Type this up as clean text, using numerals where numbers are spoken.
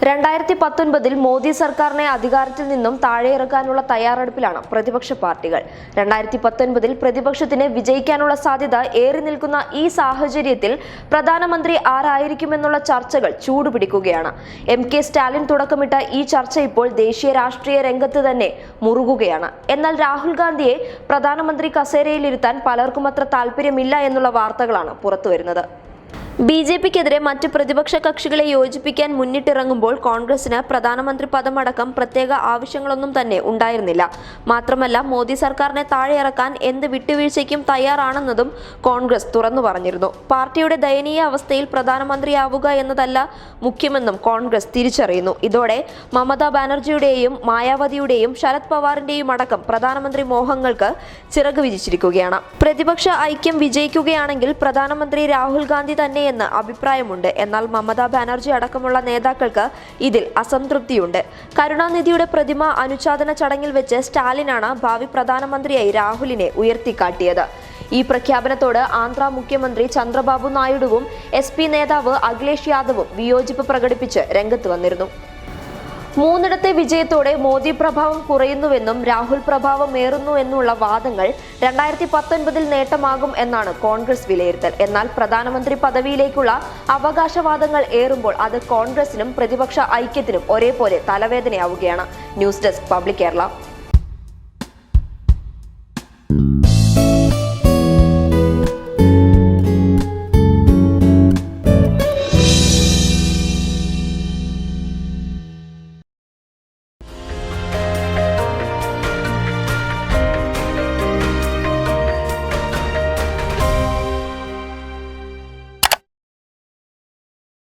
2019 മോദി സർക്കാരിനെ അധികാരത്തിൽ നിന്നും താഴെയിറക്കാനുള്ള തയ്യാറെടുപ്പിലാണ് പ്രതിപക്ഷ പാർട്ടികൾ. 2019 പ്രതിപക്ഷത്തിന് വിജയിക്കാനുള്ള സാധ്യത ഏറി നിൽക്കുന്ന ഈ സാഹചര്യത്തിൽ പ്രധാനമന്ത്രി ആരായിരിക്കുമെന്നുള്ള ചർച്ചകൾ ചൂടുപിടിക്കുകയാണ്. MK സ്റ്റാലിൻ തുടക്കമിട്ട ഈ ചർച്ച ഇപ്പോൾ ദേശീയ രാഷ്ട്രീയ രംഗത്ത് തന്നെ മുറുകുകയാണ്. എന്നാൽ രാഹുൽ ഗാന്ധിയെ പ്രധാനമന്ത്രി കസേരയിലിരുത്താൻ പലർക്കും അത്ര താല്പര്യമില്ല എന്നുള്ള വാർത്തകളാണ് പുറത്തുവരുന്നത്. BJPക്കെതിരെ മറ്റ് പ്രതിപക്ഷ കക്ഷികളെ യോജിപ്പിക്കാൻ മുന്നിട്ടിറങ്ങുമ്പോൾ കോൺഗ്രസിന് പ്രധാനമന്ത്രി പദമടക്കം പ്രത്യേക ആവശ്യങ്ങളൊന്നും തന്നെ ഉണ്ടായിരുന്നില്ല. മാത്രമല്ല, മോദി സർക്കാരിനെ താഴെയിറക്കാൻ എന്ത് വിട്ടുവീഴ്ചയ്ക്കും തയ്യാറാണെന്നതും കോൺഗ്രസ് തുറന്നു പറഞ്ഞിരുന്നു. പാർട്ടിയുടെ ദയനീയ അവസ്ഥയിൽ പ്രധാനമന്ത്രിയാവുക എന്നതല്ല മുഖ്യമെന്നും കോൺഗ്രസ് തിരിച്ചറിയുന്നു. ഇതോടെ മമതാ ബാനർജിയുടെയും മായാവതിയുടെയും ശരത് പവാറിന്റെയും അടക്കം പ്രധാനമന്ത്രി മോഹങ്ങൾക്ക് ചിറക് വിരിച്ചിരിക്കുകയാണ്. പ്രതിപക്ഷ ഐക്യം വിജയിക്കുകയാണെങ്കിൽ പ്രധാനമന്ത്രി രാഹുൽ ഗാന്ധി തന്നെ എന്ന് അഭിപ്രായമുണ്ട്. എന്നാൽ മമതാ ബാനർജി അടക്കമുള്ള നേതാക്കൾക്ക് ഇതിൽ അസംതൃപ്തിയുണ്ട്. കരുണാനിധിയുടെ പ്രതിമ അനുച്ഛാദന ചടങ്ങിൽ വെച്ച് സ്റ്റാലിനാണ് ഭാവി പ്രധാനമന്ത്രിയായി രാഹുലിനെ ഉയർത്തിക്കാട്ടിയത്. ഈ പ്രഖ്യാപനത്തോട് ആന്ധ്ര മുഖ്യമന്ത്രി ചന്ദ്രബാബു നായിഡുവും SP നേതാവ് അഖിലേഷ് യാദവും വിയോജിപ്പ് പ്രകടിപ്പിച്ച് രംഗത്ത് വന്നിരുന്നു. മൂന്നിടത്തെ വിജയത്തോടെ മോദി പ്രഭാവം കുറയുന്നുവെന്നും രാഹുൽ പ്രഭാവം ഏറുന്നുവെന്നുള്ള വാദങ്ങൾ 2019 നേട്ടമാകും എന്നാണ് കോൺഗ്രസ് വിലയിരുത്തൽ. എന്നാൽ പ്രധാനമന്ത്രി പദവിയിലേക്കുള്ള അവകാശവാദങ്ങൾ ഏറുമ്പോൾ അത് കോൺഗ്രസിനും പ്രതിപക്ഷ ഐക്യത്തിനും ഒരേപോലെ തലവേദനയാവുകയാണ്. News desk public Kerala.